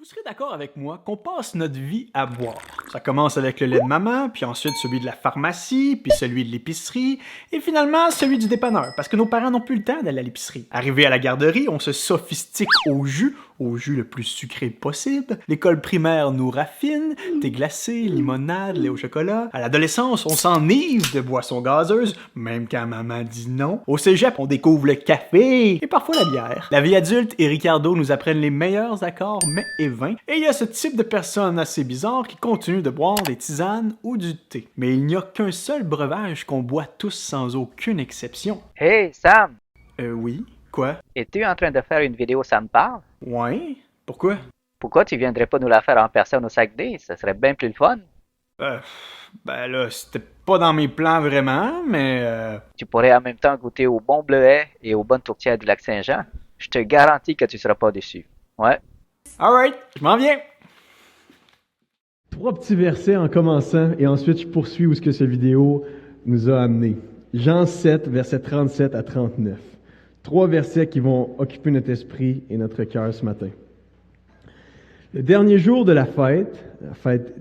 Vous serez d'accord avec moi qu'on passe notre vie à boire. Ça commence avec le lait de maman, puis ensuite celui de la pharmacie, puis celui de l'épicerie, et finalement celui du dépanneur, parce que nos parents n'ont plus le temps d'aller à l'épicerie. Arrivé à la garderie, on se sophistique au jus le plus sucré possible. L'école primaire nous raffine, thé glacé, limonade, lait au chocolat. À l'adolescence, on s'enivre de boissons gazeuses, même quand maman dit non. Au cégep, on découvre le café et parfois la bière. La vie adulte et Ricardo nous apprennent les meilleurs accords mets et vins. Et il y a ce type de personnes assez bizarres qui continuent de boire des tisanes ou du thé. Mais il n'y a qu'un seul breuvage qu'on boit tous sans aucune exception. Hey Sam, Oui? Quoi? es-tu en train de faire une vidéo Ça me parle? Ouais? Pourquoi? Pourquoi tu viendrais pas nous la faire en personne au Saguenay? Ça serait bien plus le fun. Ben là, c'était pas dans mes plans vraiment, mais Tu pourrais en même temps goûter au bon bleuet et aux bonnes tourtières du lac Saint-Jean. Je te garantis que tu seras pas déçu. Ouais. Alright, je m'en viens! 3 petits versets en commençant et ensuite je poursuis où ce que cette vidéo nous a amené. Jean 7, versets 37 à 39. 3 versets qui vont occuper notre esprit et notre cœur ce matin. Le dernier jour de la fête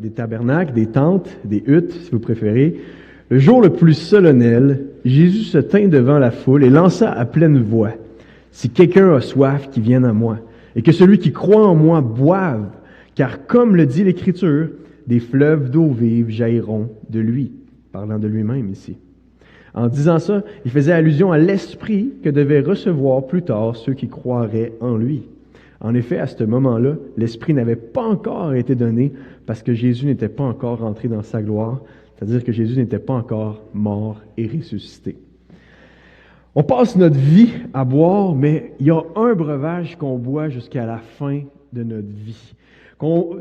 des tabernacles, des tentes, des huttes, si vous préférez, le jour le plus solennel, Jésus se tint devant la foule et lança à pleine voix, « Si quelqu'un a soif, qu'il vienne à moi, et que celui qui croit en moi boive, car comme le dit l'Écriture, des fleuves d'eau vive jailliront de lui. » Parlant de lui-même ici. En disant ça, il faisait allusion à l'Esprit que devaient recevoir plus tard ceux qui croiraient en lui. En effet, à ce moment-là, l'Esprit n'avait pas encore été donné parce que Jésus n'était pas encore rentré dans sa gloire, c'est-à-dire que Jésus n'était pas encore mort et ressuscité. On passe notre vie à boire, mais il y a un breuvage qu'on boit jusqu'à la fin de notre vie.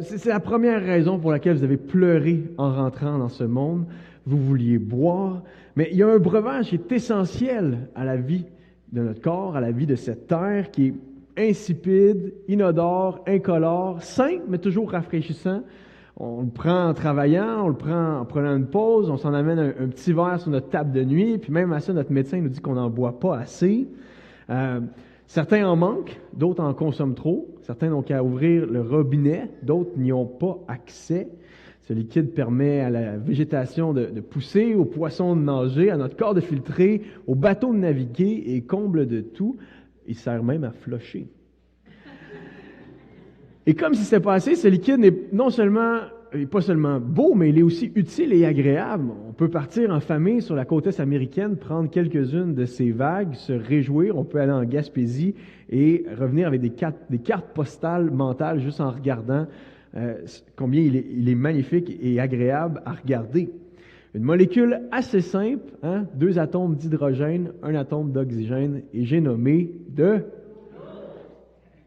C'est la première raison pour laquelle vous avez pleuré en rentrant dans ce monde. Vous vouliez boire, mais il y a un breuvage qui est essentiel à la vie de notre corps, à la vie de cette terre, qui est insipide, inodore, incolore, simple, mais toujours rafraîchissant. On le prend en travaillant, on le prend en prenant une pause, on s'en amène un petit verre sur notre table de nuit, puis même à ça, notre médecin nous dit qu'on n'en boit pas assez. Certains en manquent, d'autres en consomment trop. Certains n'ont qu'à ouvrir le robinet, d'autres n'y ont pas accès. Ce liquide permet à la végétation de pousser, aux poissons de nager, à notre corps de filtrer, aux bateaux de naviguer et comble de tout, il sert même à flusher. Et comme si c'était pas assez, ce liquide n'est pas seulement beau, mais il est aussi utile et agréable. On peut partir en famille sur la côte est américaine, prendre quelques-unes de ces vagues, se réjouir. On peut aller en Gaspésie et revenir avec des cartes postales mentales juste en regardant combien il est magnifique et agréable à regarder. Une molécule assez simple, 2 atomes d'hydrogène, 1 atome d'oxygène, et j'ai nommé de...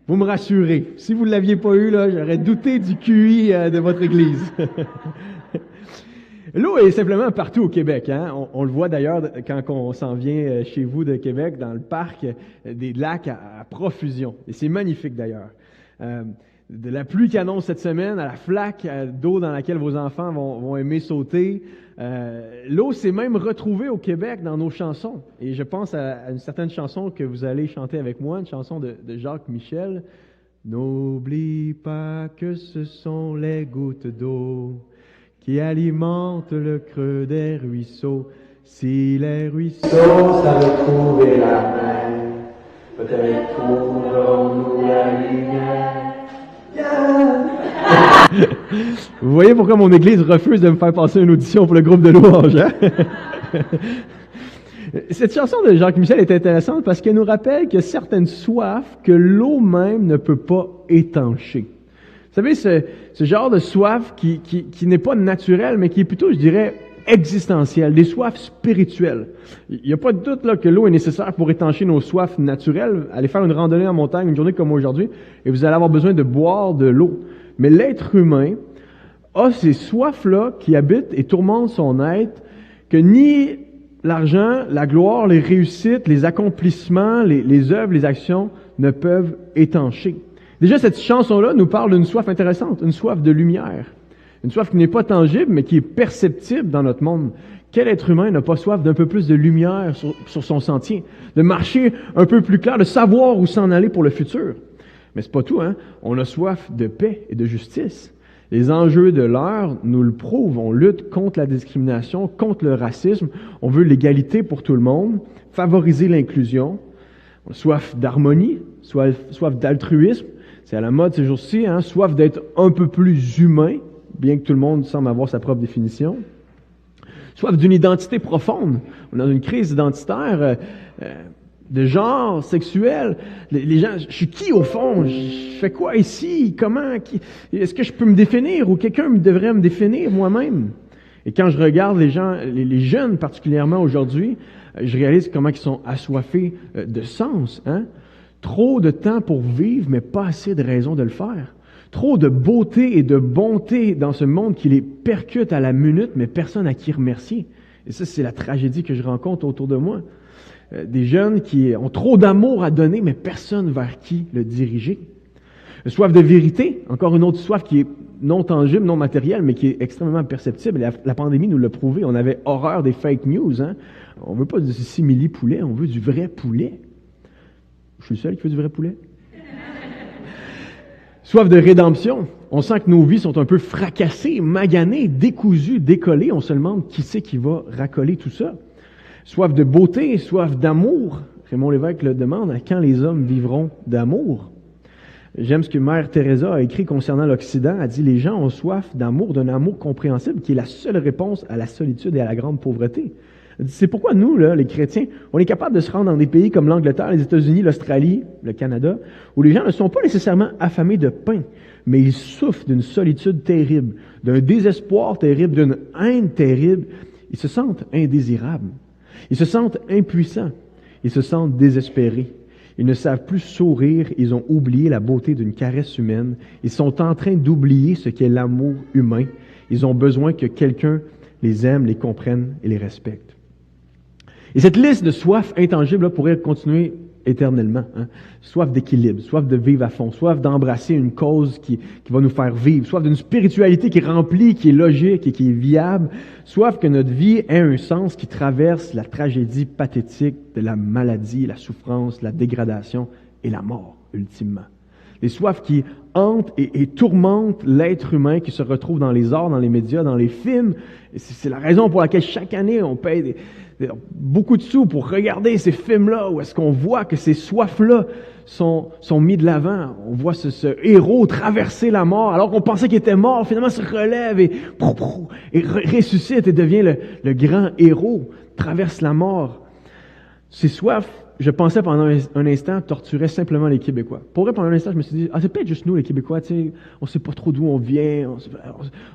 Vous me rassurez. Si vous ne l'aviez pas eu, là, j'aurais douté du QI de votre église. L'eau est simplement partout au Québec. On le voit d'ailleurs quand on s'en vient chez vous de Québec, dans le parc, des lacs à profusion. Et c'est magnifique d'ailleurs. De la pluie qui annonce cette semaine à la flaque d'eau dans laquelle vos enfants vont aimer sauter. L'eau s'est même retrouvée au Québec dans nos chansons. Et je pense à une certaine chanson que vous allez chanter avec moi, une chanson de Jacques Michel. N'oublie pas que ce sont les gouttes d'eau qui alimentent le creux des ruisseaux. Si les ruisseaux savaient trouver la mer, peut-être trouverons-nous la lumière. Vous voyez pourquoi mon église refuse de me faire passer une audition pour le groupe de louanges, hein? Cette chanson de Jacques Michel est intéressante parce qu'elle nous rappelle qu'il y a certaines soifs que l'eau même ne peut pas étancher. Vous savez, ce genre de soif qui n'est pas naturel, mais qui est plutôt, je dirais, existentielle, des soifs spirituelles. Il n'y a pas de doute là que l'eau est nécessaire pour étancher nos soifs naturelles. Allez faire une randonnée en montagne une journée comme aujourd'hui et vous allez avoir besoin de boire de l'eau. Mais l'être humain a ces soifs-là qui habitent et tourmentent son être que ni l'argent, la gloire, les réussites, les accomplissements, les œuvres, les actions ne peuvent étancher. Déjà, cette chanson-là nous parle d'une soif intéressante, une soif de lumière. Une soif qui n'est pas tangible, mais qui est perceptible dans notre monde. Quel être humain n'a pas soif d'un peu plus de lumière sur son sentier, de marcher un peu plus clair, de savoir où s'en aller pour le futur? Mais c'est pas tout, hein? On a soif de paix et de justice. Les enjeux de l'heure nous le prouvent. On lutte contre la discrimination, contre le racisme. On veut l'égalité pour tout le monde, favoriser l'inclusion. On a soif d'harmonie, soif d'altruisme. C'est à la mode ces jours-ci, hein? Soif d'être un peu plus humain, bien que tout le monde semble avoir sa propre définition. Soif d'une identité profonde. On est dans une crise identitaire de genre, sexuel. Les gens, je suis qui au fond? Je fais quoi ici? Comment? Est-ce que je peux me définir ou quelqu'un devrait me définir moi-même? Et quand je regarde les gens, les jeunes particulièrement aujourd'hui, je réalise comment ils sont assoiffés de sens. Hein? Trop de temps pour vivre, mais pas assez de raisons de le faire. Trop de beauté et de bonté dans ce monde qui les percute à la minute, mais personne à qui remercier. Et ça, c'est la tragédie que je rencontre autour de moi. Des jeunes qui ont trop d'amour à donner, mais personne vers qui le diriger. Soif de vérité, encore une autre soif qui est non tangible, non matérielle, mais qui est extrêmement perceptible. La pandémie nous l'a prouvé. On avait horreur des fake news. Hein? On veut pas du simili-poulet, on veut du vrai poulet. Je suis le seul qui veut du vrai poulet? Soif de rédemption. On sent que nos vies sont un peu fracassées, maganées, décousues, décollées. On se demande qui c'est qui va racoler tout ça. Soif de beauté, soif d'amour. Raymond Lévesque le demande, à quand les hommes vivront d'amour? J'aime ce que Mère Teresa a écrit concernant l'Occident. Elle dit, les gens ont soif d'amour, d'un amour compréhensible qui est la seule réponse à la solitude et à la grande pauvreté. Elle dit, c'est pourquoi nous, là, les chrétiens, on est capable de se rendre dans des pays comme l'Angleterre, les États-Unis, l'Australie, le Canada, où les gens ne sont pas nécessairement affamés de pain, mais ils souffrent d'une solitude terrible, d'un désespoir terrible, d'une haine terrible. Ils se sentent indésirables. Ils se sentent impuissants. Ils se sentent désespérés. Ils ne savent plus sourire. Ils ont oublié la beauté d'une caresse humaine. Ils sont en train d'oublier ce qu'est l'amour humain. Ils ont besoin que quelqu'un les aime, les comprenne et les respecte. Et cette liste de soifs intangibles là, pourrait continuer éternellement. Hein? Soif d'équilibre, soif de vivre à fond, soif d'embrasser une cause qui va nous faire vivre, soif d'une spiritualité qui est remplie, qui est logique et qui est viable, soif que notre vie ait un sens qui traverse la tragédie pathétique de la maladie, la souffrance, la dégradation et la mort, ultimement. Des soifs qui hantent et tourmentent l'être humain qui se retrouve dans les arts, dans les médias, dans les films. Et c'est la raison pour laquelle chaque année on paye beaucoup de sous pour regarder ces films-là, où est-ce qu'on voit que ces soifs-là sont mis de l'avant. On voit ce héros traverser la mort, alors qu'on pensait qu'il était mort, finalement se relève et ressuscite et devient le grand héros, traverse la mort. Ces soifs, je pensais pendant un instant, torturaient simplement les Québécois. Pour vrai, pendant un instant, je me suis dit, c'est peut-être juste nous, les Québécois, tu sais, on sait pas trop d'où on vient,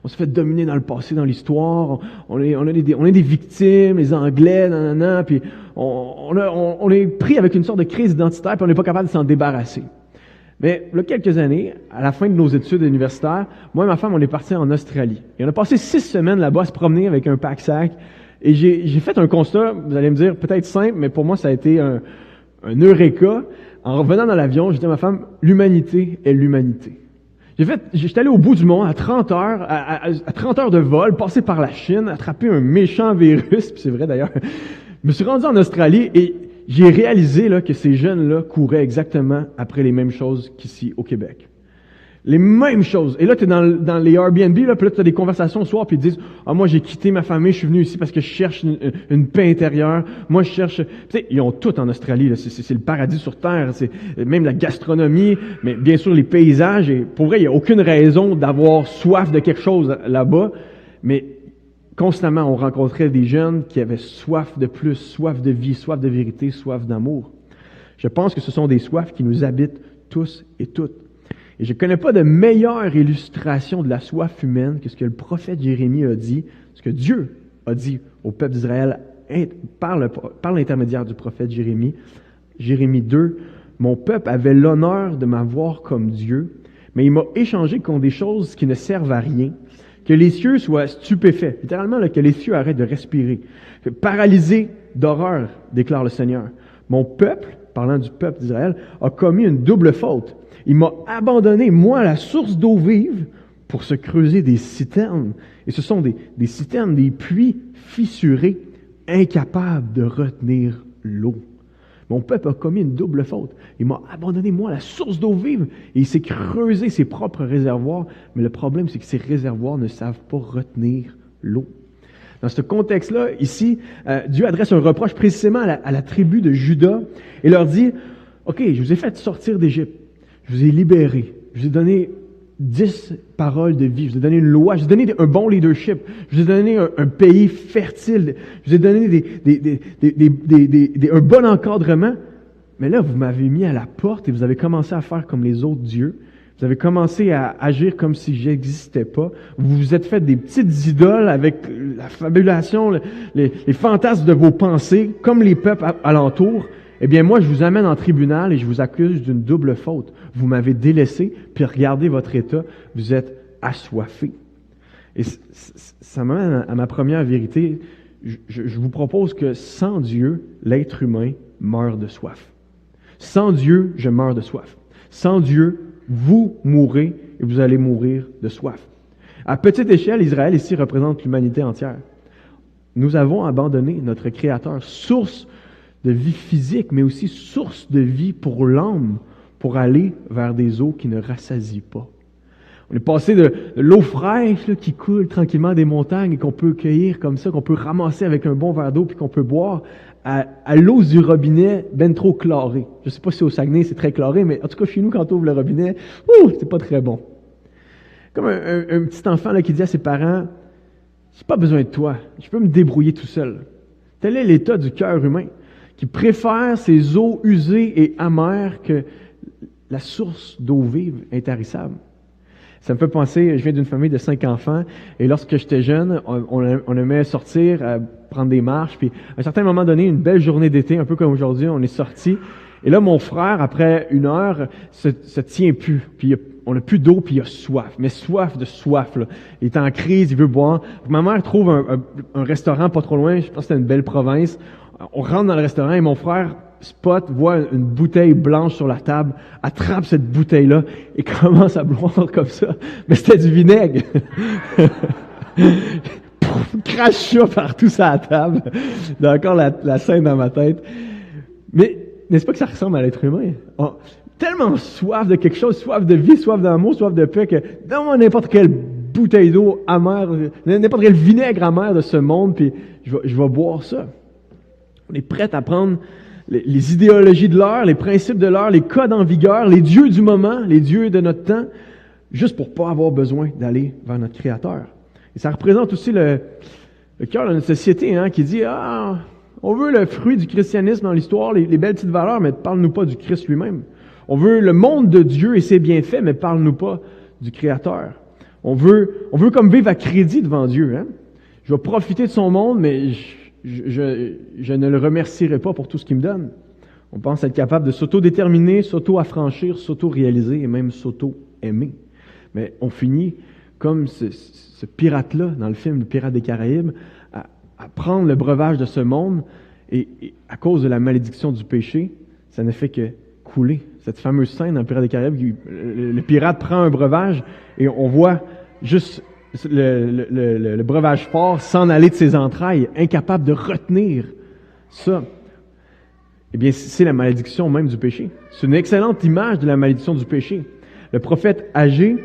on se fait dominer dans le passé, dans l'histoire, on est des victimes, les Anglais, puis on est pris avec une sorte de crise identitaire, puis on n'est pas capable de s'en débarrasser. Mais, là, quelques années, à la fin de nos études universitaires, moi et ma femme, on est partis en Australie. Et on a passé 6 semaines là-bas à se promener avec un pack-sac. Et j'ai fait un constat, vous allez me dire, peut-être simple, mais pour moi, ça a été un eureka. En revenant dans l'avion, j'ai dit à ma femme, l'humanité est l'humanité. J'étais allé au bout du monde à 30 heures, à 30 heures de vol, passer par la Chine, attraper un méchant virus, puis c'est vrai d'ailleurs. Je me suis rendu en Australie et j'ai réalisé là, que ces jeunes-là couraient exactement après les mêmes choses qu'ici au Québec. Les mêmes choses. Et là, tu es dans les Airbnb, là, puis là, tu as des conversations au soir, puis ils te disent, moi, j'ai quitté ma famille, je suis venu ici parce que je cherche une paix intérieure. Moi, je cherche... Tu sais, ils ont tout en Australie, là. C'est le paradis sur Terre. C'est même la gastronomie, mais bien sûr, les paysages. Et pour vrai, il n'y a aucune raison d'avoir soif de quelque chose là-bas. Mais constamment, on rencontrait des jeunes qui avaient soif de plus, soif de vie, soif de vérité, soif d'amour. Je pense que ce sont des soifs qui nous habitent tous et toutes. Et je ne connais pas de meilleure illustration de la soif humaine que ce que le prophète Jérémie a dit, ce que Dieu a dit au peuple d'Israël par l'intermédiaire du prophète Jérémie. Jérémie 2, « Mon peuple avait l'honneur de m'avoir comme Dieu, mais il m'a échangé contre des choses qui ne servent à rien, que les cieux soient stupéfaits. » Littéralement, là, que les cieux arrêtent de respirer. « Paralysés d'horreur, déclare le Seigneur. Mon peuple, parlant du peuple d'Israël, a commis une double faute. Il m'a abandonné, moi, la source d'eau vive, pour se creuser des citernes. Et ce sont des citernes, des puits fissurés, incapables de retenir l'eau. Mon peuple a commis une double faute. Il m'a abandonné, moi, la source d'eau vive. Et il s'est creusé ses propres réservoirs. Mais le problème, c'est que ces réservoirs ne savent pas retenir l'eau. Dans ce contexte-là, ici, Dieu adresse un reproche précisément à la tribu de Juda et leur dit, « OK, je vous ai fait sortir d'Égypte. Je vous ai libéré. Je vous ai donné 10 paroles de vie. Je vous ai donné une loi. Je vous ai donné un bon leadership. Je vous ai donné un pays fertile. Je vous ai donné un bon encadrement. Mais là, vous m'avez mis à la porte et vous avez commencé à faire comme les autres dieux. Vous avez commencé à agir comme si j'existais pas. Vous vous êtes fait des petites idoles avec la fabulation, les fantasmes de vos pensées, comme les peuples alentours. Eh bien, moi, je vous amène en tribunal et je vous accuse d'une double faute. Vous m'avez délaissé, puis regardez votre état, vous êtes assoiffé. Et ça m'amène à ma première vérité. Je vous propose que sans Dieu, l'être humain meurt de soif. Sans Dieu, je meurs de soif. Sans Dieu, vous mourrez et vous allez mourir de soif. À petite échelle, Israël ici représente l'humanité entière. Nous avons abandonné notre Créateur, source de vie physique, mais aussi source de vie pour l'âme, pour aller vers des eaux qui ne rassasient pas. On est passé de l'eau fraîche là, qui coule tranquillement des montagnes et qu'on peut cueillir comme ça, qu'on peut ramasser avec un bon verre d'eau puis qu'on peut boire, à l'eau du robinet ben trop chlorée. Je ne sais pas si au Saguenay c'est très chloré, mais en tout cas chez nous, quand on ouvre le robinet, c'est pas très bon. Comme un petit enfant là, qui dit à ses parents, « J'ai pas besoin de toi, je peux me débrouiller tout seul. » Tel est l'état du cœur humain, qui préfère ces eaux usées et amères que la source d'eau vive intarissable. Ça me fait penser, je viens d'une famille de 5 enfants, et lorsque j'étais jeune, on aimait sortir, prendre des marches, puis à un certain moment donné, une belle journée d'été, un peu comme aujourd'hui, on est sortis, et là, mon frère, après 1 heure, se tient plus, puis on n'a plus d'eau, puis il a soif, mais soif de soif, là. Il est en crise, il veut boire. Ma mère trouve un restaurant pas trop loin, je pense que c'était une belle province. On rentre dans le restaurant, et mon frère spot, voit une bouteille blanche sur la table, attrape cette bouteille-là et commence à boire comme ça. Mais c'était du vinaigre. Crache ça partout sur la table. J'ai encore la scène dans ma tête. Mais n'est-ce pas que ça ressemble à l'être humain? Tellement soif de quelque chose, soif de vie, soif d'amour, soif de paix, que donne-moi n'importe quelle bouteille d'eau amère, n'importe quel vinaigre amer de ce monde, puis je vais boire ça. On est prêt à prendre les idéologies de l'heure, les principes de l'heure, les codes en vigueur, les dieux du moment, les dieux de notre temps, juste pour pas avoir besoin d'aller vers notre Créateur. Et ça représente aussi le cœur de notre société, qui dit, on veut le fruit du christianisme dans l'histoire, les belles petites valeurs, mais parle-nous pas du Christ lui-même. On veut le monde de Dieu et ses bienfaits, mais parle-nous pas du Créateur. On veut comme vivre à crédit devant Dieu. Je vais profiter de son monde, mais je ne le remercierai pas pour tout ce qu'il me donne. On pense être capable de s'auto-déterminer, s'auto-affranchir, s'auto-réaliser et même s'auto-aimer. Mais on finit comme ce pirate-là dans le film Le Pirate des Caraïbes, à prendre le breuvage de ce monde et à cause de la malédiction du péché, ça ne fait que couler. Cette fameuse scène dans Le Pirate des Caraïbes, le pirate prend un breuvage et on voit juste le breuvage fort s'en aller de ses entrailles, incapable de retenir ça. Eh bien, c'est la malédiction même du péché. C'est une excellente image de la malédiction du péché. Le prophète Agé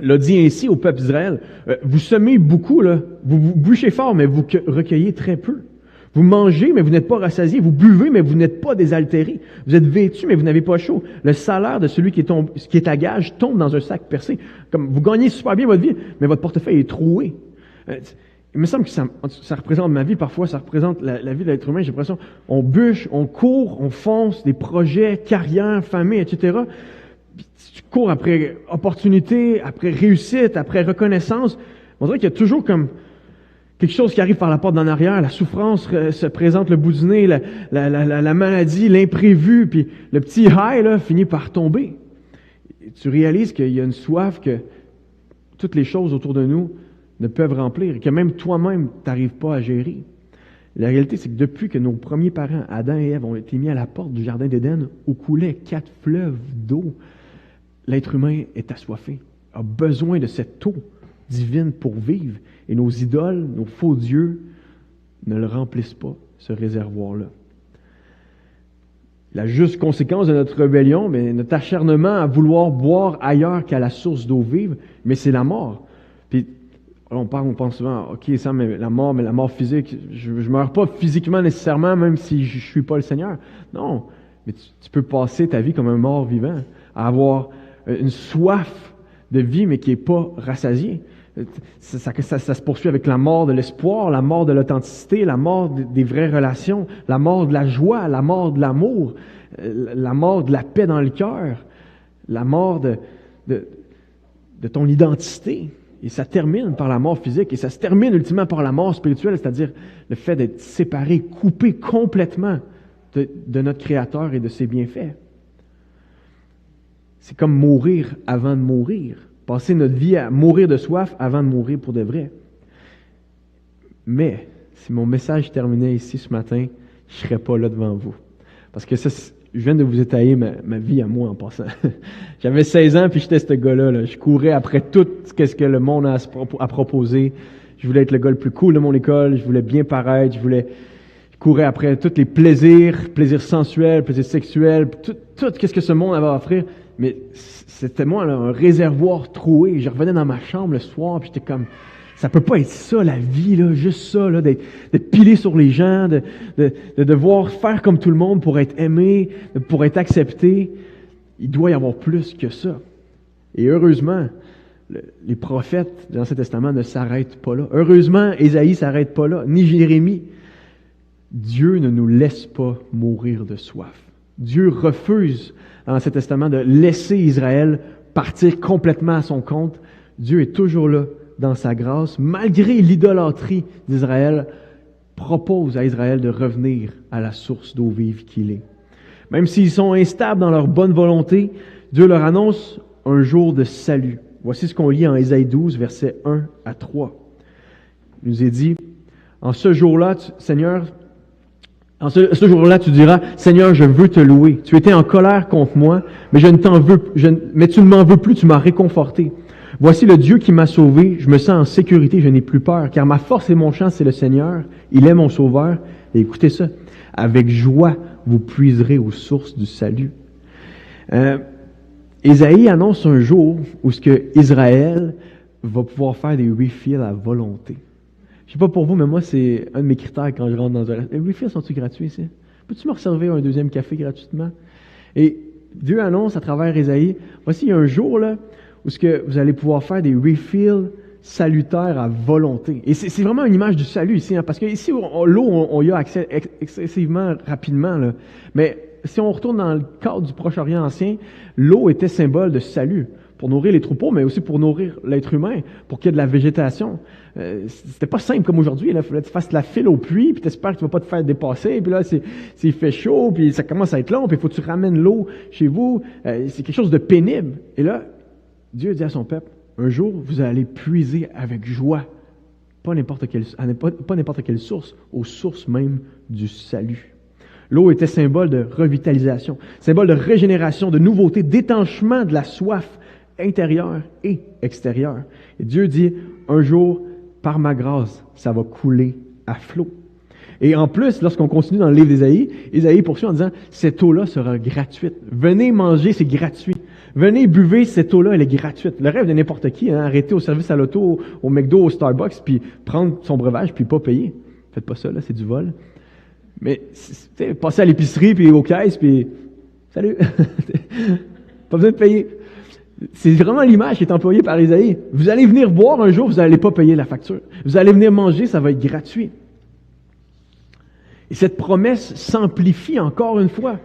l'a dit ainsi au peuple d'Israël, vous semez beaucoup, là, vous bûchez fort, mais vous recueillez très peu. Vous mangez, mais vous n'êtes pas rassasiés. Vous buvez, mais vous n'êtes pas désaltérés. Vous êtes vêtus, mais vous n'avez pas chaud. Le salaire de celui qui est à gage tombe dans un sac percé. Comme vous gagnez super bien votre vie, mais votre portefeuille est troué. Il me semble que ça représente ma vie. Parfois, ça représente la vie de l'être humain. J'ai l'impression, on bûche, on court, on fonce, des projets, carrière, famille, etc. Puis tu cours après opportunité, après réussite, après reconnaissance. On dirait qu'il y a toujours comme quelque chose qui arrive par la porte d'en arrière, la souffrance se présente le bout du nez, la maladie, l'imprévu, puis le petit high là, finit par tomber. Et tu réalises qu'il y a une soif que toutes les choses autour de nous ne peuvent remplir, et que même toi-même, tu n'arrives pas à gérer. La réalité, c'est que depuis que nos premiers parents, Adam et Ève, ont été mis à la porte du Jardin d'Éden, où coulaient 4 fleuves d'eau, l'être humain est assoiffé, a besoin de cette eau divine pour vivre. Et nos idoles, nos faux dieux, ne le remplissent pas, ce réservoir-là. La juste conséquence de notre rébellion, mais notre acharnement à vouloir boire ailleurs qu'à la source d'eau vive, mais c'est la mort. Puis, on pense souvent, OK, ça, mais la mort physique, je meurs pas physiquement nécessairement, même si je suis pas le Seigneur. Non, mais tu peux passer ta vie comme un mort vivant, à avoir une soif de vie, mais qui est pas rassasiée. Ça se poursuit avec la mort de l'espoir, la mort de l'authenticité, la mort des vraies relations, la mort de la joie, la mort de l'amour, la mort de la paix dans le cœur, la mort de ton identité. Et ça termine par la mort physique et ça se termine ultimement par la mort spirituelle, c'est-à-dire le fait d'être séparé, coupé complètement de notre Créateur et de ses bienfaits. C'est comme mourir avant de mourir. Passer notre vie à mourir de soif avant de mourir pour de vrai. Mais, si mon message terminait ici ce matin, je ne serais pas là devant vous. Parce que ça, je viens de vous étayer ma vie à moi en passant. J'avais 16 ans puis j'étais ce gars-là. Là. Je courais après tout ce que le monde a à proposer. Je voulais être le gars le plus cool de mon école. Je voulais bien paraître. Je courais après tous les plaisirs sensuels, plaisirs sexuels, tout ce que ce monde avait à offrir. Mais c'était moi là, un réservoir troué. Je revenais dans ma chambre le soir, puis j'étais comme, ça peut pas être ça la vie là, juste ça là, d'être pilé sur les gens, de devoir faire comme tout le monde pour être aimé, pour être accepté. Il doit y avoir plus que ça. Et heureusement, les prophètes de l'Ancien Testament ne s'arrêtent pas là. Heureusement, Ésaïe s'arrête pas là, ni Jérémie. Dieu ne nous laisse pas mourir de soif. Dieu refuse dans l'Ancien Testament de laisser Israël partir complètement à son compte. Dieu est toujours là dans sa grâce, malgré l'idolâtrie d'Israël, propose à Israël de revenir à la source d'eau vive qu'il est. Même s'ils sont instables dans leur bonne volonté, Dieu leur annonce un jour de salut. Voici ce qu'on lit en Ésaïe 12, versets 1 à 3. Il nous est dit, en ce jour-là, Seigneur, en ce jour-là, tu diras, Seigneur, je veux te louer. Tu étais en colère contre moi, mais mais tu ne m'en veux plus, tu m'as réconforté. Voici le Dieu qui m'a sauvé, je me sens en sécurité, je n'ai plus peur, car ma force et mon chant, c'est le Seigneur. Il est mon sauveur. Et écoutez ça, avec joie, vous puiserez aux sources du salut. Ésaïe annonce un jour où ce que Israël va pouvoir faire des refills à volonté. Je sais pas pour vous, mais moi, c'est un de mes critères quand je rentre dans un restaurant. Les refills sont-ils gratuits ici? Peux-tu me resservir un deuxième café gratuitement? Et Dieu annonce à travers Ésaïe, voici, il y a un jour là où ce que vous allez pouvoir faire des refills salutaires à volonté. Et c'est vraiment une image du salut ici, hein, parce que ici, l'eau, on y a accès excessivement rapidement. Là. Mais si on retourne dans le cadre du Proche-Orient ancien, l'eau était symbole de salut, pour nourrir les troupeaux, mais aussi pour nourrir l'être humain, pour qu'il y ait de la végétation. C'était pas simple comme aujourd'hui. Il fallait que tu fasses la file aux pluies, puis tu espères que tu vas pas te faire dépasser, puis là, il fait chaud, puis ça commence à être long, puis il faut que tu ramènes l'eau chez vous. C'est quelque chose de pénible. Et là, Dieu dit à son peuple, un jour, vous allez puiser avec joie, pas n'importe quelle source, aux sources même du salut. L'eau était symbole de revitalisation, symbole de régénération, de nouveauté, d'étanchement de la soif intérieure et extérieure. Et Dieu dit, un jour, par ma grâce, ça va couler à flot. Et en plus, lorsqu'on continue dans le livre d'Ésaïe, Ésaïe poursuit en disant, cette eau-là sera gratuite. Venez manger, c'est gratuit. Venez buvez, cette eau-là, elle est gratuite. Le rêve de n'importe qui, hein, arrêter au service à l'auto, au McDo, au Starbucks, puis prendre son breuvage, puis pas payer. Faites pas ça, là, c'est du vol. Mais, passer à l'épicerie, puis aux caisses, puis salut! Pas besoin de payer. C'est vraiment l'image qui est employée par Ésaïe. Vous allez venir boire un jour, vous n'allez pas payer la facture. Vous allez venir manger, ça va être gratuit. Et cette promesse s'amplifie encore une fois.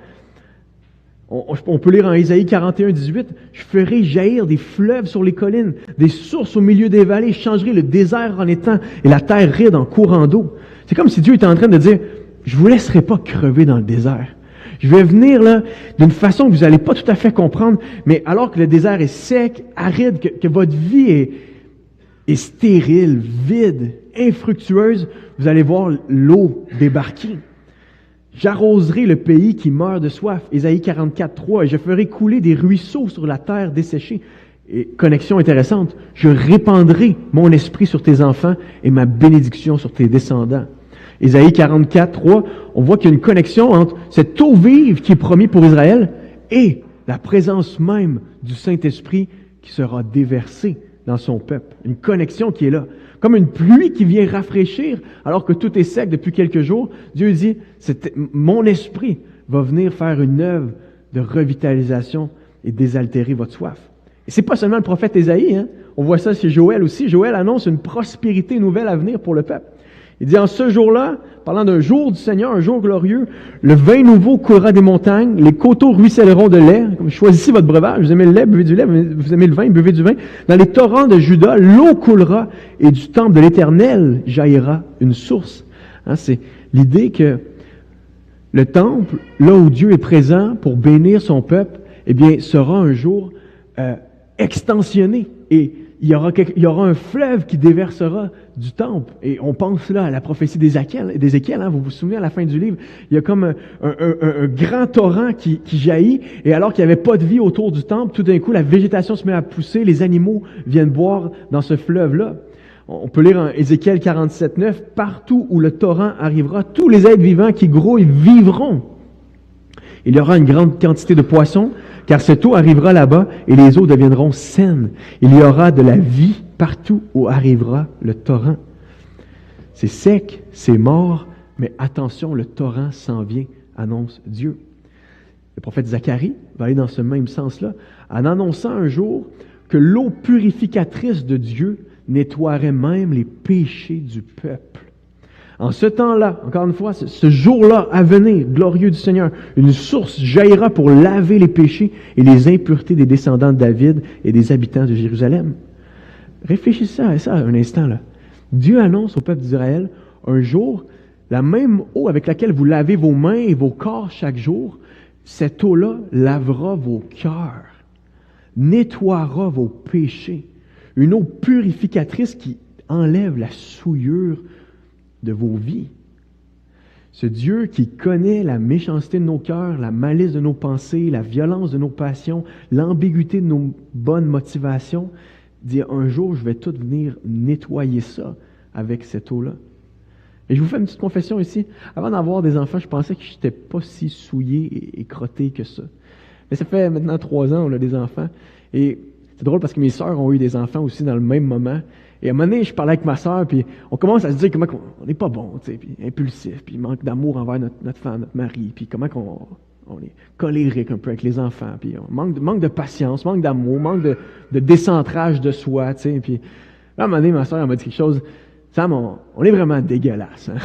On peut lire en Ésaïe 41, 18, « Je ferai jaillir des fleuves sur les collines, des sources au milieu des vallées, je changerai le désert en étang et la terre ride en courant d'eau. » C'est comme si Dieu était en train de dire, « Je vous laisserai pas crever dans le désert. Je vais venir là d'une façon que vous n'allez pas tout à fait comprendre, mais alors que le désert est sec, aride, que votre vie est stérile, vide, infructueuse, vous allez voir l'eau débarquer. J'arroserai le pays qui meurt de soif. Ésaïe 44, 3. Et je ferai couler des ruisseaux sur la terre desséchée. Et connexion intéressante. Je répandrai mon esprit sur tes enfants et ma bénédiction sur tes descendants. Ésaïe 44, 3, on voit qu'il y a une connexion entre cette eau vive qui est promise pour Israël et la présence même du Saint-Esprit qui sera déversée dans son peuple. Une connexion qui est là. Comme une pluie qui vient rafraîchir alors que tout est sec depuis quelques jours. Dieu dit, mon esprit va venir faire une œuvre de revitalisation et désaltérer votre soif. Et c'est pas seulement le prophète Ésaïe, hein? On voit ça chez Joël aussi. Joël annonce une prospérité nouvelle à venir pour le peuple. Il dit, en ce jour-là, parlant d'un jour du Seigneur, un jour glorieux, le vin nouveau courra des montagnes, les coteaux ruisselleront de lait. Comme choisissez votre breuvage, vous aimez le lait, buvez du lait, vous aimez le vin, buvez du vin. Dans les torrents de Juda, l'eau coulera et du temple de l'Éternel jaillira une source. Hein, c'est l'idée que le temple, là où Dieu est présent pour bénir son peuple, eh bien, sera un jour extensionné et il y aura un fleuve qui déversera du temple. Et on pense là à la prophétie d'Ézéchiel, hein, vous vous souvenez à la fin du livre, il y a comme un grand torrent qui jaillit, et alors qu'il n'y avait pas de vie autour du temple, tout d'un coup la végétation se met à pousser, les animaux viennent boire dans ce fleuve-là. On peut lire en Ézéchiel 47, 9, « Partout où le torrent arrivera, tous les êtres vivants qui grouillent vivront. Il y aura une grande quantité de poissons, car cette eau arrivera là-bas et les eaux deviendront saines. Il y aura de la vie partout où arrivera le torrent. » C'est sec, c'est mort, mais attention, le torrent s'en vient, annonce Dieu. Le prophète Zacharie va aller dans ce même sens-là, en annonçant un jour que l'eau purificatrice de Dieu nettoierait même les péchés du peuple. En ce temps-là, encore une fois, ce jour-là à venir, glorieux du Seigneur, une source jaillira pour laver les péchés et les impuretés des descendants de David et des habitants de Jérusalem. Réfléchissez à ça un instant, là. Dieu annonce au peuple d'Israël, un jour, la même eau avec laquelle vous lavez vos mains et vos corps chaque jour, cette eau-là lavera vos cœurs, nettoiera vos péchés. Une eau purificatrice qui enlève la souillure de vos vies. Ce Dieu qui connaît la méchanceté de nos cœurs, la malice de nos pensées, la violence de nos passions, l'ambiguïté de nos bonnes motivations, dit un jour, je vais tout venir nettoyer ça avec cette eau-là. Et je vous fais une petite confession ici. Avant d'avoir des enfants, je pensais que je n'étais pas si souillé et crotté que ça. Mais ça fait maintenant 3 ans, on a des enfants. Et c'est drôle parce que mes sœurs ont eu des enfants aussi dans le même moment. Et à un moment donné, je parlais avec ma sœur, puis on commence à se dire comment on n'est pas bon, tu sais, puis impulsif, puis manque d'amour envers notre femme, notre mari, puis comment on est colérique un peu avec les enfants, puis on manque de patience, manque d'amour, manque de décentrage de soi, tu sais. Puis là, à un moment donné, ma sœur, elle m'a dit quelque chose. Sam, on est vraiment dégueulasse. Hein?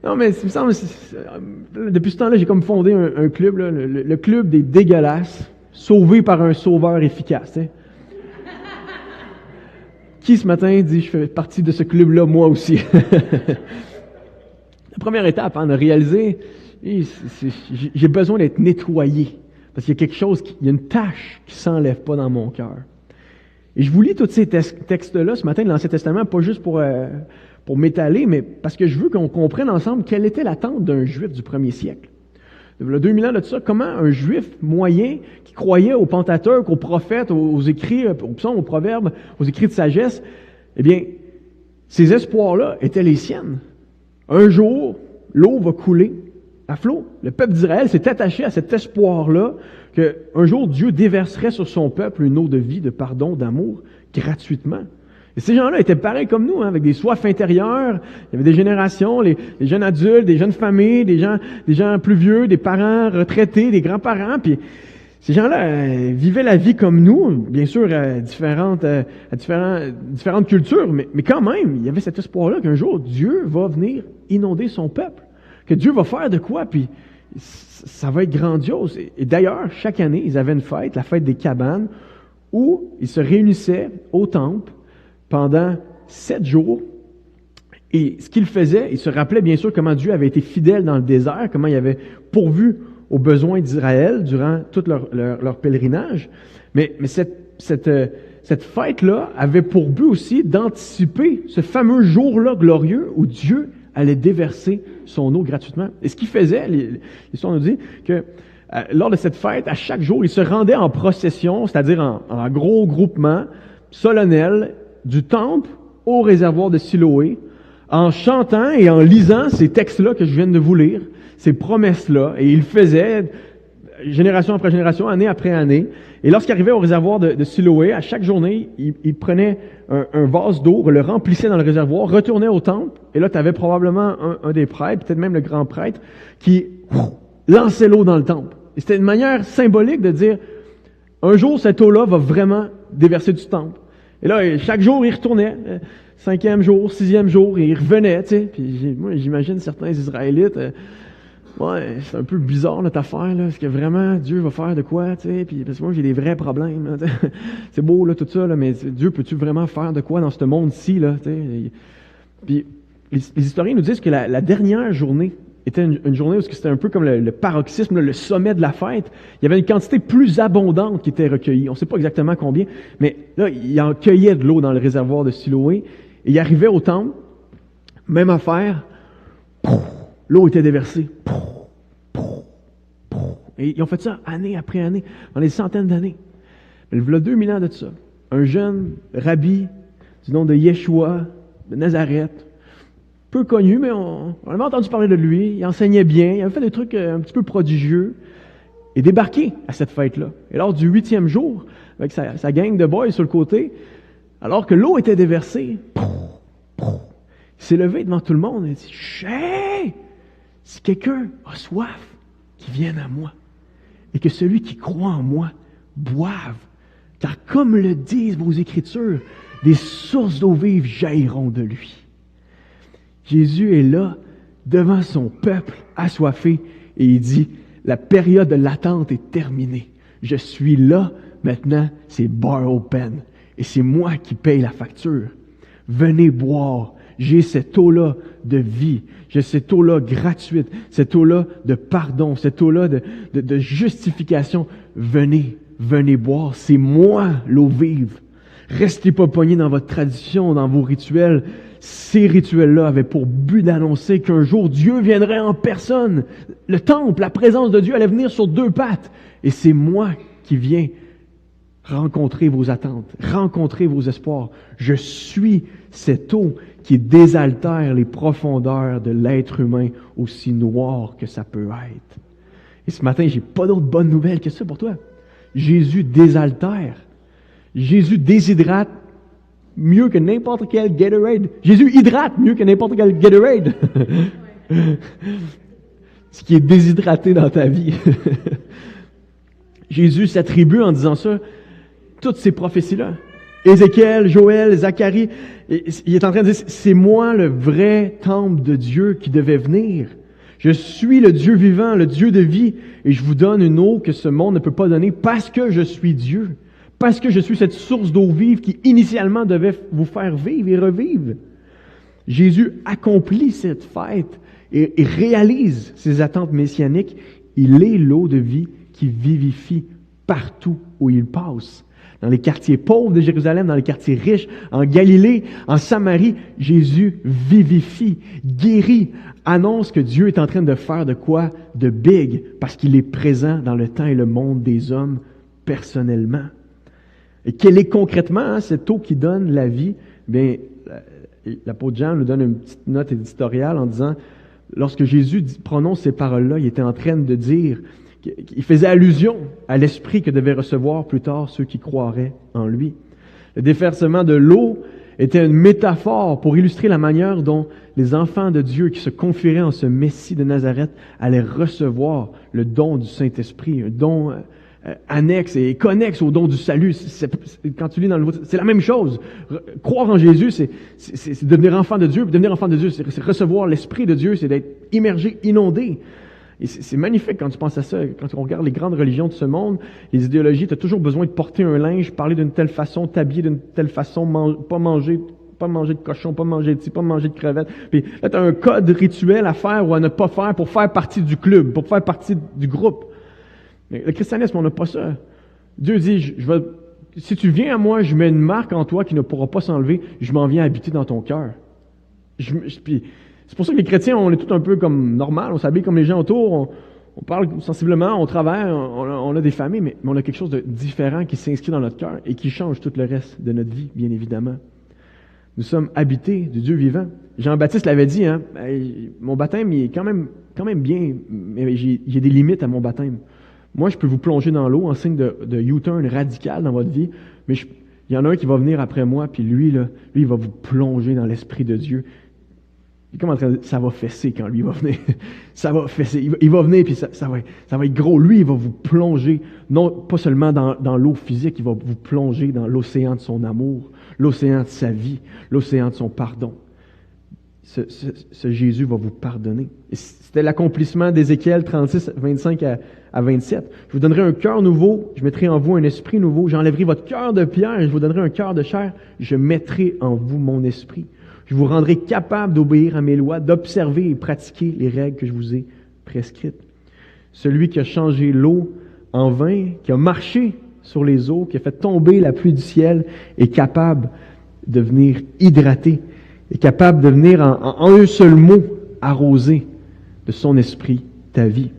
Non, mais il me semble, depuis ce temps-là, j'ai comme fondé un club, là, le club des dégueulasses, sauvé par un sauveur efficace. Tu sais. Qui ce matin dit, je fais partie de ce club-là, moi aussi. La première étape, hein, de réaliser, j'ai besoin d'être nettoyé. Parce qu'il y a quelque chose, il y a une tâche qui ne s'enlève pas dans mon cœur. Et je vous lis tous ces textes-là ce matin de l'Ancien Testament, pas juste pour m'étaler, mais parce que je veux qu'on comprenne ensemble quelle était l'attente d'un Juif du premier siècle. Il y a 2000 ans de ça, comment un Juif moyen qui croyait au Pentateuque, aux prophètes, aux écrits, aux psaumes, aux proverbes, aux écrits de sagesse, eh bien, ces espoirs-là étaient les siennes. Un jour, l'eau va couler à flot. Le peuple d'Israël s'est attaché à cet espoir-là qu'un jour, Dieu déverserait sur son peuple une eau de vie, de pardon, d'amour, gratuitement. Et ces gens-là étaient pareils comme nous, hein, avec des soifs intérieures. Il y avait des générations, les jeunes adultes, des jeunes familles, des gens plus vieux, des parents retraités, des grands-parents. Puis ces gens-là vivaient la vie comme nous, bien sûr à différentes cultures, mais quand même, il y avait cet espoir-là qu'un jour, Dieu va venir inonder son peuple. Que Dieu va faire de quoi, puis ça va être grandiose. Et d'ailleurs, chaque année, ils avaient une fête, la fête des cabanes, où ils se réunissaient au temple pendant 7 jours. Et ce qu'ils faisaient, ils se rappelaient bien sûr comment Dieu avait été fidèle dans le désert, comment il avait pourvu aux besoins d'Israël durant tout leur pèlerinage. Mais cette fête-là avait pour but aussi d'anticiper ce fameux jour-là glorieux où Dieu allait déverser son eau gratuitement. Et ce qu'il faisait, l'histoire nous dit que lors de cette fête, à chaque jour, il se rendait en procession, c'est-à-dire en gros groupement solennel, du temple au réservoir de Siloé, en chantant et en lisant ces textes-là que je viens de vous lire, ces promesses-là, et il le faisait génération après génération, année après année. Et lorsqu'il arrivait au réservoir de Siloé, à chaque journée, il prenait un vase d'eau, le remplissait dans le réservoir, retournait au temple, et là, tu avais probablement un des prêtres, peut-être même le grand prêtre, qui lançait l'eau dans le temple. Et c'était une manière symbolique de dire, un jour, cette eau-là va vraiment déverser du temple. Et là, chaque jour, il retournait, 5e jour, 6e jour, et il revenait, tu sais. Puis moi, j'imagine certains Israélites, ouais, c'est un peu bizarre notre affaire, là. Est-ce que vraiment Dieu va faire de quoi, tu sais? Puis parce que moi, j'ai des vrais problèmes, là, c'est beau, là, tout ça, là, mais Dieu, peux-tu vraiment faire de quoi dans ce monde-ci, là, tu sais? Puis les historiens nous disent que la dernière journée était une journée où c'était un peu comme le paroxysme, là, le sommet de la fête. Il y avait une quantité plus abondante qui était recueillie. On ne sait pas exactement combien, mais là, il en cueillait de l'eau dans le réservoir de Siloé. Et il arrivait au temple, même affaire, l'eau était déversée. Et ils ont fait ça année après année, dans des centaines d'années. Mais il y a 2000 ans de ça. Un jeune rabbi du nom de Yeshua, de Nazareth, peu connu, mais on avait entendu parler de lui. Il enseignait bien, il avait fait des trucs un petit peu prodigieux, et débarqué à cette fête-là. Et lors du 8e jour, avec sa gang de boys sur le côté, alors que l'eau était déversée, il s'est levé devant tout le monde et il dit « Hey! Si quelqu'un a soif, qu'il vienne à moi, et que celui qui croit en moi boive, car comme le disent vos Écritures, des sources d'eau vive jailliront de lui. » Jésus est là, devant son peuple assoiffé, et il dit, la période de l'attente est terminée. Je suis là, maintenant, c'est bar open. Et c'est moi qui paye la facture. Venez boire. J'ai cette eau-là de vie. J'ai cette eau-là gratuite. Cette eau-là de pardon. Cette eau-là de justification. Venez boire. C'est moi l'eau vive. Restez pas pognés dans votre tradition, dans vos rituels. Ces rituels-là avaient pour but d'annoncer qu'un jour Dieu viendrait en personne. Le temple, la présence de Dieu allait venir sur 2 pattes. Et c'est moi qui viens rencontrer vos attentes, rencontrer vos espoirs. Je suis cette eau qui désaltère les profondeurs de l'être humain, aussi noir que ça peut être. Et ce matin, j'ai pas d'autre bonne nouvelle que ça pour toi. Jésus désaltère. Jésus déshydrate mieux que n'importe quel Gatorade. Jésus hydrate mieux que n'importe quel Gatorade. Ce qui est déshydraté dans ta vie. Jésus s'attribue en disant ça, toutes ces prophéties-là. Ézéchiel, Joël, Zacharie, il est en train de dire, c'est moi le vrai temple de Dieu qui devait venir. Je suis le Dieu vivant, le Dieu de vie, et je vous donne une eau que ce monde ne peut pas donner parce que je suis Dieu. Parce que je suis cette source d'eau vive qui initialement devait vous faire vivre et revivre. Jésus accomplit cette fête et réalise ses attentes messianiques. Il est l'eau de vie qui vivifie partout où il passe. Dans les quartiers pauvres de Jérusalem, dans les quartiers riches, en Galilée, en Samarie, Jésus vivifie, guérit, annonce que Dieu est en train de faire de quoi? De big, parce qu'il est présent dans le temps et le monde des hommes personnellement. Et quelle est concrètement cette eau qui donne la vie? Bien, l'apôtre Jean nous donne une petite note éditoriale en disant, lorsque Jésus prononce ces paroles-là, il était en train de dire, il faisait allusion à l'esprit que devaient recevoir plus tard ceux qui croiraient en lui. Le déversement de l'eau était une métaphore pour illustrer la manière dont les enfants de Dieu qui se confieraient en ce Messie de Nazareth allaient recevoir le don du Saint-Esprit, un don annexe et connexe au don du salut. Quand tu lis dans le Nouveau, c'est la même chose. Croire en Jésus, c'est devenir enfant de Dieu. Puis devenir enfant de Dieu, c'est recevoir l'Esprit de Dieu, c'est d'être immergé, inondé. Et c'est magnifique quand tu penses à ça. Quand on regarde les grandes religions de ce monde, les idéologies, tu as toujours besoin de porter un linge, parler d'une telle façon, t'habiller d'une telle façon, pas manger de cochon, pas manger de ci, pas manger de crevettes. Puis là, tu as un code rituel à faire ou à ne pas faire pour faire partie du club, pour faire partie du groupe. Mais le christianisme, on n'a pas ça. Dieu dit, si tu viens à moi, je mets une marque en toi qui ne pourra pas s'enlever, je m'en viens habiter dans ton cœur. Puis, c'est pour ça que les chrétiens, on est tout un peu comme normal, on s'habille comme les gens autour, on parle sensiblement, on travaille, on a des familles, mais on a quelque chose de différent qui s'inscrit dans notre cœur et qui change tout le reste de notre vie, bien évidemment. Nous sommes habités du Dieu vivant. Jean-Baptiste l'avait dit, hein, mon baptême il est quand même bien, mais j'ai des limites à mon baptême. Moi, je peux vous plonger dans l'eau en signe de U-turn radical dans votre vie, mais il y en a un qui va venir après moi, puis lui, il va vous plonger dans l'Esprit de Dieu. Ça va fesser quand lui va venir. Ça va fesser. Il va venir, puis ça va être gros. Lui, il va vous plonger, non pas seulement dans l'eau physique, il va vous plonger dans l'océan de son amour, l'océan de sa vie, l'océan de son pardon. Ce Jésus va vous pardonner. Et c'était l'accomplissement d'Ézéchiel 36, 25 à 27. Je vous donnerai un cœur nouveau, je mettrai en vous un esprit nouveau, j'enlèverai votre cœur de pierre et je vous donnerai un cœur de chair, je mettrai en vous mon esprit. Je vous rendrai capable d'obéir à mes lois, d'observer et pratiquer les règles que je vous ai prescrites. Celui qui a changé l'eau en vin, qui a marché sur les eaux, qui a fait tomber la pluie du ciel, est capable de venir hydrater, est capable de venir en un seul mot arroser de son esprit ta vie.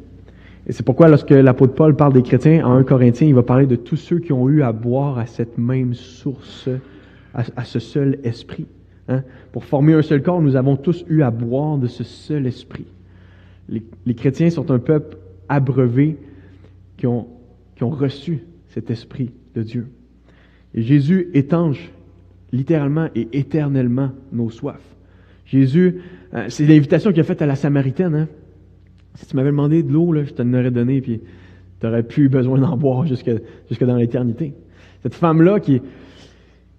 Et c'est pourquoi lorsque l'apôtre Paul parle des chrétiens en 1 Corinthiens, il va parler de tous ceux qui ont eu à boire à cette même source, à ce seul esprit. Hein? Pour former un seul corps, nous avons tous eu à boire de ce seul esprit. Les chrétiens sont un peuple abreuvé qui ont reçu cet esprit de Dieu. Et Jésus étanche littéralement et éternellement nos soifs. Jésus, c'est l'invitation qu'il a faite à la Samaritaine. Hein? Si tu m'avais demandé de l'eau, là, je t'en aurais donné, puis tu n'aurais plus besoin d'en boire jusque dans l'éternité. Cette femme-là qui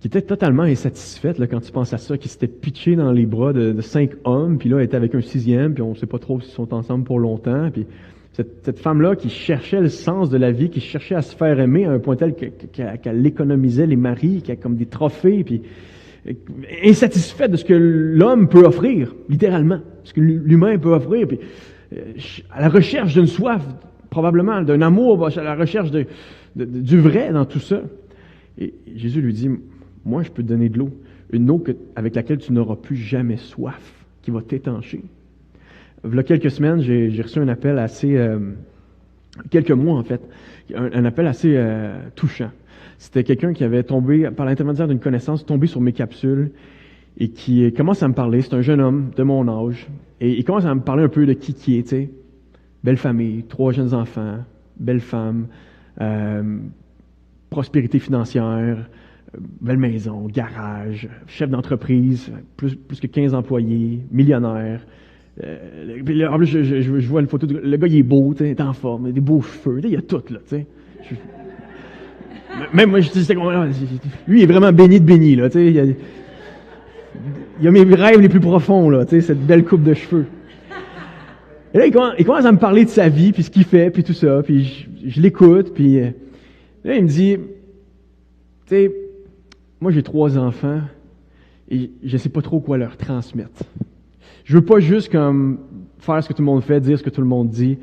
était totalement insatisfaite là, quand tu penses à ça, qui s'était pitchée dans les bras de 5 hommes, puis là, elle était avec un 6e, puis on ne sait pas trop s'ils sont ensemble pour longtemps. Puis cette femme-là qui cherchait le sens de la vie, qui cherchait à se faire aimer à un point tel qu'elle économisait les maris, qu'elle comme des trophées, puis insatisfaite de ce que l'homme peut offrir, littéralement, ce que l'humain peut offrir, puis à la recherche d'une soif, probablement, d'un amour, à la recherche du vrai dans tout ça. Et Jésus lui dit, moi, je peux te donner de l'eau, une eau avec laquelle tu n'auras plus jamais soif, qui va t'étancher. Il y a quelques semaines, j'ai reçu un appel assez, quelques mois en fait, un appel assez touchant. C'était quelqu'un qui avait tombé, par l'intermédiaire d'une connaissance, tombé sur mes capsules et qui commence à me parler. C'est un jeune homme de mon âge et il commence à me parler un peu de qui est, tu sais. Belle famille, 3 jeunes enfants, belle femme, prospérité financière, belle maison, garage, chef d'entreprise, plus que 15 employés, millionnaire. En plus, je vois une photo, le gars il est beau, il est en forme, il a des beaux cheveux, il y a tout là, tu sais. Même moi, je disais, lui il est vraiment béni de béni, là, tu sais. Il a mes rêves les plus profonds, là, tu sais, cette belle coupe de cheveux. Et là, il commence à me parler de sa vie, puis ce qu'il fait, puis tout ça, puis je l'écoute, puis là, il me dit, tu sais, moi j'ai 3 enfants, et je sais pas trop quoi leur transmettre. Je veux pas juste comme faire ce que tout le monde fait, dire ce que tout le monde dit.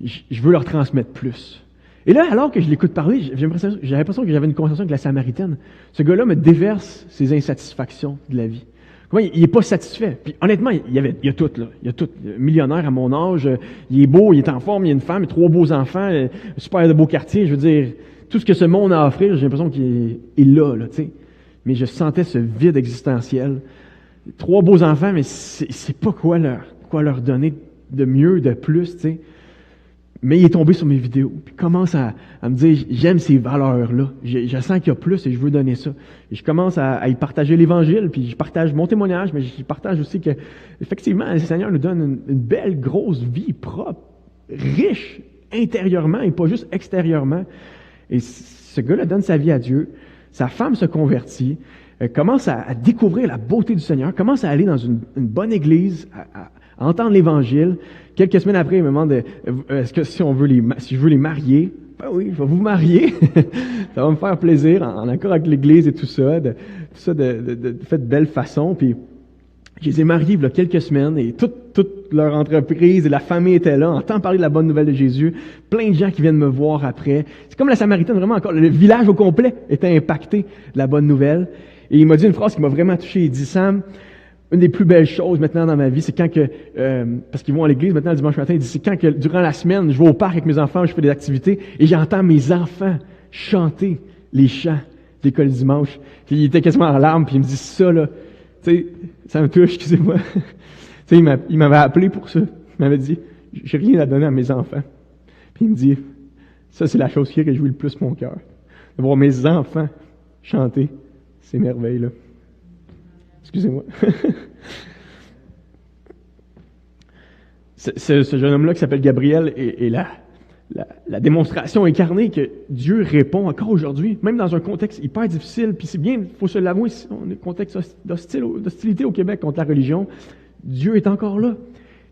Je veux leur transmettre plus. Et là, alors que je l'écoute parler, j'avais l'impression que j'avais une conversation avec la Samaritaine. Ce gars-là me déverse ses insatisfactions de la vie. Comment il est pas satisfait. Puis honnêtement, il y a tout, là. Il y a tout. Millionnaire à mon âge, il est beau, il est en forme, il a une femme, 3 beaux enfants, super de beau quartier. Je veux dire, tout ce que ce monde a à offrir, j'ai l'impression qu'il est là, tu sais. Mais je sentais ce vide existentiel. 3 beaux enfants, mais c'est pas quoi leur donner de mieux, de plus, tu sais. Mais il est tombé sur mes vidéos, puis commence à me dire, j'aime ces valeurs-là, je sens qu'il y a plus et je veux donner ça. Et je commence à y partager l'Évangile, puis je partage mon témoignage, mais je partage aussi que, effectivement, le Seigneur nous donne une belle, grosse vie propre, riche, intérieurement et pas juste extérieurement. Et ce gars-là donne sa vie à Dieu, sa femme se convertit, commence à découvrir la beauté du Seigneur, commence à aller dans une bonne église, à entendre l'Évangile. Quelques semaines après, il me demande est-ce que si je veux les marier, ben oui, je vais vous marier. Ça va me faire plaisir, en accord avec l'Église et tout ça, de fait de belle façon. Puis je les ai mariés il y a quelques semaines et toute leur entreprise et la famille était là, entend parler de la bonne nouvelle de Jésus. Plein de gens qui viennent me voir après. C'est comme la Samaritaine, vraiment encore. Le village au complet était impacté de la bonne nouvelle. Et il m'a dit une phrase qui m'a vraiment touché. Il dit, Sam, une des plus belles choses maintenant dans ma vie, c'est quand que, parce qu'ils vont à l'église maintenant le dimanche matin, il dit, c'est quand que durant la semaine, je vais au parc avec mes enfants, je fais des activités, et j'entends mes enfants chanter les chants de l'école du dimanche. Puis il était quasiment en larmes, puis il me dit, ça là, tu sais, ça me touche, excusez-moi. Tu sais, il m'avait appelé pour ça. Il m'avait dit, j'ai rien à donner à mes enfants. Puis il me dit, ça c'est la chose qui réjouit le plus mon cœur. De voir mes enfants chanter ces merveilles-là. Excusez-moi. Ce jeune homme-là qui s'appelle Gabriel est la démonstration incarnée que Dieu répond encore aujourd'hui, même dans un contexte hyper difficile. Puis c'est bien, il faut se l'avouer, on est en contexte d'hostilité au Québec contre la religion. Dieu est encore là.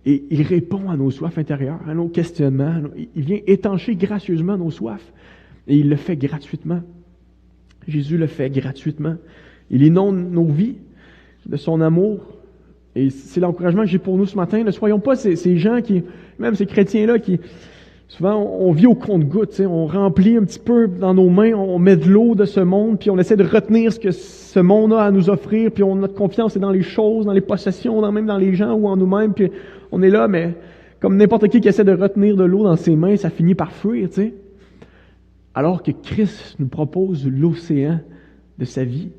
Et il répond à nos soifs intérieures, à nos questionnements. Il vient étancher gracieusement nos soifs. Et il le fait gratuitement. Jésus le fait gratuitement. Il inonde nos vies de son amour. Et c'est l'encouragement que j'ai pour nous ce matin. Ne soyons pas ces gens qui, même ces chrétiens-là qui, souvent, on vit au compte-gouttes. On remplit un petit peu dans nos mains, on met de l'eau de ce monde, puis on essaie de retenir ce que ce monde a à nous offrir, puis notre confiance est dans les choses, dans les possessions, même dans les gens ou en nous-mêmes, puis on est là, mais comme n'importe qui essaie de retenir de l'eau dans ses mains, ça finit par fuir, tu sais. Alors que Christ nous propose l'océan de sa vie.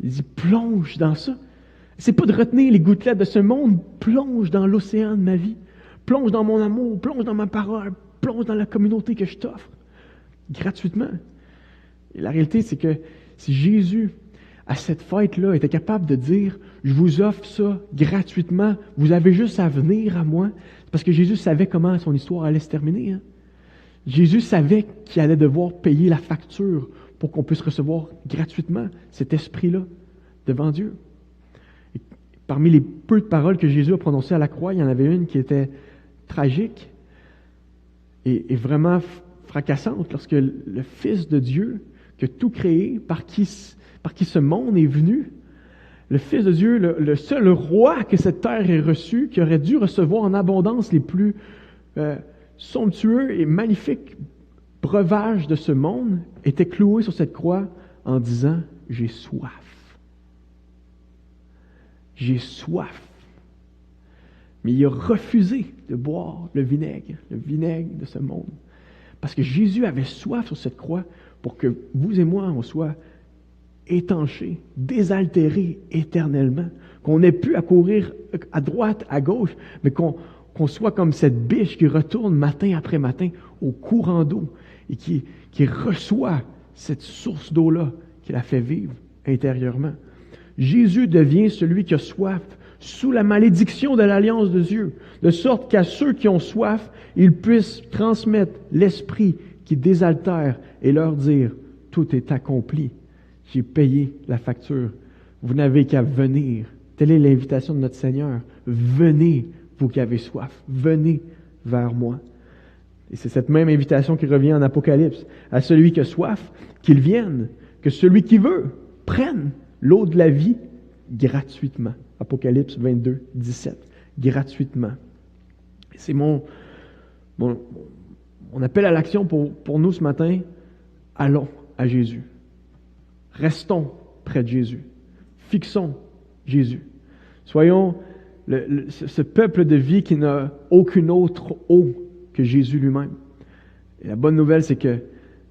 Il dit, plonge dans ça. C'est pas de retenir les gouttelettes de ce monde, plonge dans l'océan de ma vie. Plonge dans mon amour, plonge dans ma parole, plonge dans la communauté que je t'offre. Gratuitement. Et la réalité, c'est que si Jésus, à cette fête-là, était capable de dire, je vous offre ça gratuitement, vous avez juste à venir à moi, c'est parce que Jésus savait comment son histoire allait se terminer. Hein? Jésus savait qu'il allait devoir payer la facture pour qu'on puisse recevoir gratuitement cet esprit-là devant Dieu. Et parmi les peu de paroles que Jésus a prononcées à la croix, il y en avait une qui était tragique et vraiment fracassante lorsque le Fils de Dieu, qui a tout créé, par qui ce monde est venu, le Fils de Dieu, le seul roi que cette terre ait reçu, qui aurait dû recevoir en abondance les plus somptueux et magnifiques breuvages de ce monde, était cloué sur cette croix en disant « J'ai soif. J'ai soif. » Mais il a refusé de boire le vinaigre de ce monde. Parce que Jésus avait soif sur cette croix pour que vous et moi, on soit étanchés, désaltérés éternellement. Qu'on n'ait plus à courir à droite, à gauche, mais qu'on soit comme cette biche qui retourne matin après matin au courant d'eau et qui reçoit cette source d'eau-là qui la fait vivre intérieurement. Jésus devient celui qui a soif sous la malédiction de l'alliance de Dieu, de sorte qu'à ceux qui ont soif, ils puissent transmettre l'esprit qui désaltère et leur dire « Tout est accompli, j'ai payé la facture, vous n'avez qu'à venir. » Telle est l'invitation de notre Seigneur. Venez, vous qui avez soif, venez vers moi. Et c'est cette même invitation qui revient en Apocalypse. À celui qui a soif, qu'il vienne, que celui qui veut prenne l'eau de la vie gratuitement. Apocalypse 22, 17. Gratuitement. C'est mon appel à l'action pour nous ce matin. Allons à Jésus. Restons près de Jésus. Fixons Jésus. Soyons ce peuple de vie qui n'a aucune autre eau que Jésus lui-même. Et la bonne nouvelle, c'est que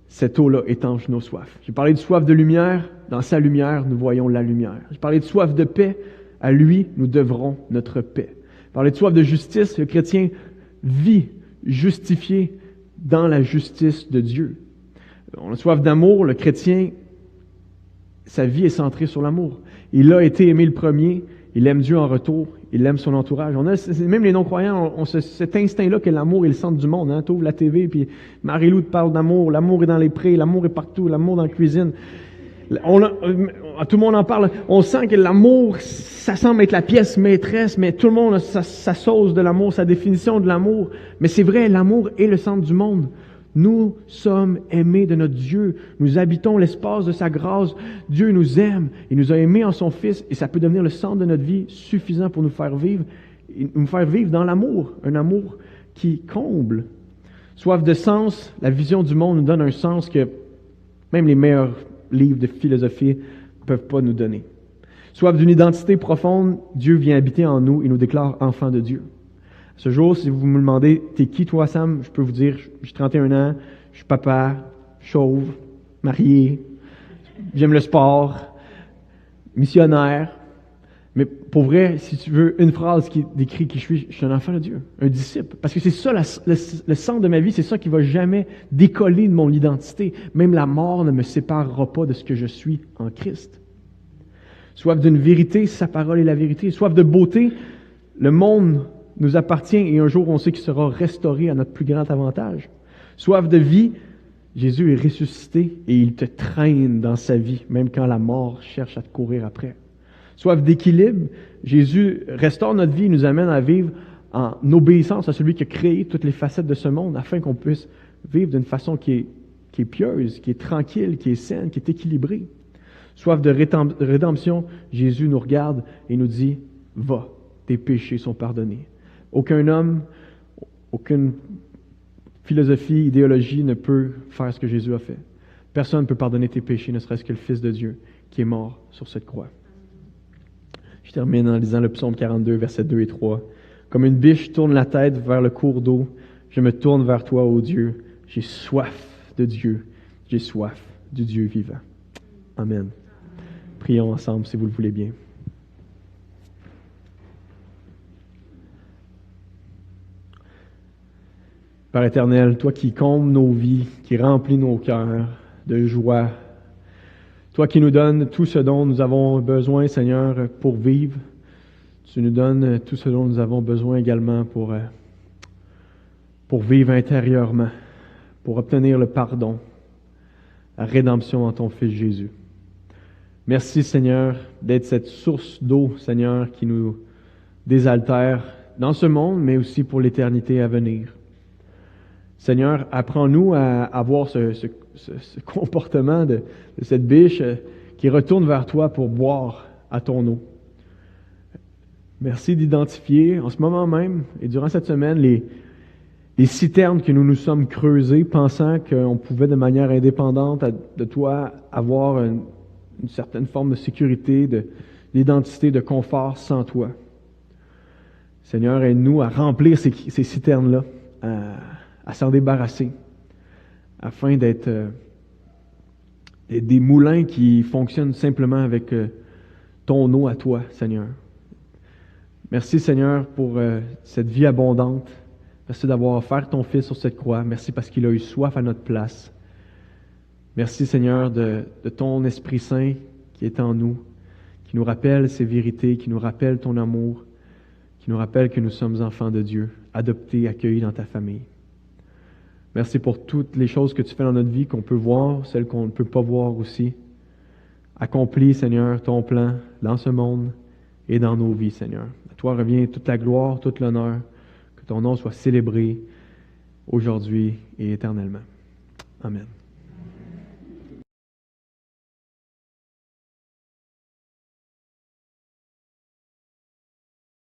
cette eau-là étanche nos soifs. J'ai parlé de soif de lumière. Dans sa lumière, nous voyons la lumière. J'ai parlé de soif de paix. À lui, nous devrons notre paix. J'ai parlé de soif de justice. Le chrétien vit justifié dans la justice de Dieu. On a soif d'amour. Le chrétien, sa vie est centrée sur l'amour. Il a été aimé le premier. Il aime Dieu en retour. Il aime son entourage. On a, même les non-croyants, ont cet instinct-là que l'amour est le centre du monde. Hein? Tu ouvres la TV, puis Marie-Lou te parle d'amour. L'amour est dans les prés, l'amour est partout, l'amour dans la cuisine. Tout le monde en parle. On sent que l'amour, ça semble être la pièce maîtresse, mais tout le monde a sa sauce de l'amour, sa définition de l'amour. Mais c'est vrai, l'amour est le centre du monde. Nous sommes aimés de notre Dieu. Nous habitons l'espace de sa grâce. Dieu nous aime. Il nous a aimés en son Fils et ça peut devenir le centre de notre vie suffisant pour nous faire vivre dans l'amour. Un amour qui comble. Soif de sens, la vision du monde nous donne un sens que même les meilleurs livres de philosophie ne peuvent pas nous donner. Soif d'une identité profonde, Dieu vient habiter en nous et nous déclare enfants de Dieu. Ce jour, si vous me demandez, t'es qui toi Sam? Je peux vous dire, j'ai 31 ans, je suis papa, chauve, marié, j'aime le sport, missionnaire, Mais pour vrai, si tu veux une phrase qui décrit qui je suis un enfant de Dieu, un disciple. Parce que c'est ça le centre de ma vie, c'est ça qui va jamais décoller de mon identité. Même la mort ne me séparera pas de ce que je suis en Christ. Soif d'une vérité, sa parole est la vérité. Soif de beauté, le monde nous appartient et un jour on sait qu'il sera restauré à notre plus grand avantage. Soif de vie, Jésus est ressuscité et il te traîne dans sa vie, même quand la mort cherche à te courir après. Soif d'équilibre, Jésus restaure notre vie et nous amène à vivre en obéissance à celui qui a créé toutes les facettes de ce monde afin qu'on puisse vivre d'une façon qui est pieuse, qui est tranquille, qui est saine, qui est équilibrée. Soif de rédemption, Jésus nous regarde et nous dit « Va, tes péchés sont pardonnés ». Aucun homme, aucune philosophie, idéologie ne peut faire ce que Jésus a fait. Personne ne peut pardonner tes péchés, ne serait-ce que le Fils de Dieu qui est mort sur cette croix. Je termine en lisant le psaume 42, versets 2 et 3. « Comme une biche tourne la tête vers le cours d'eau, je me tourne vers toi, ô Dieu. J'ai soif de Dieu. J'ai soif du Dieu vivant. » Amen. Prions ensemble si vous le voulez bien. Père éternel, toi qui combles nos vies, qui remplis nos cœurs de joie, toi qui nous donnes tout ce dont nous avons besoin, Seigneur, pour vivre, tu nous donnes tout ce dont nous avons besoin également pour vivre intérieurement, pour obtenir le pardon, la rédemption en ton Fils Jésus. Merci, Seigneur, d'être cette source d'eau, Seigneur, qui nous désaltère dans ce monde, mais aussi pour l'éternité à venir. Seigneur, apprends-nous à avoir ce comportement de cette biche qui retourne vers toi pour boire à ton eau. Merci d'identifier en ce moment même et durant cette semaine les citernes que nous nous sommes creusées, pensant qu'on pouvait de manière indépendante de toi avoir une certaine forme de sécurité, d'identité, de confort sans toi. Seigneur, aide-nous à remplir ces citernes-là, à s'en débarrasser, afin d'être des moulins qui fonctionnent simplement avec ton eau à toi, Seigneur. Merci, Seigneur, pour cette vie abondante. Merci d'avoir offert ton Fils sur cette croix. Merci parce qu'il a eu soif à notre place. Merci, Seigneur, de ton Esprit Saint qui est en nous, qui nous rappelle ces vérités, qui nous rappelle ton amour, qui nous rappelle que nous sommes enfants de Dieu, adoptés, accueillis dans ta famille. Merci pour toutes les choses que tu fais dans notre vie, qu'on peut voir, celles qu'on ne peut pas voir aussi. Accomplis, Seigneur, ton plan dans ce monde et dans nos vies, Seigneur. À toi revient toute la gloire, tout l'honneur, que ton nom soit célébré aujourd'hui et éternellement. Amen.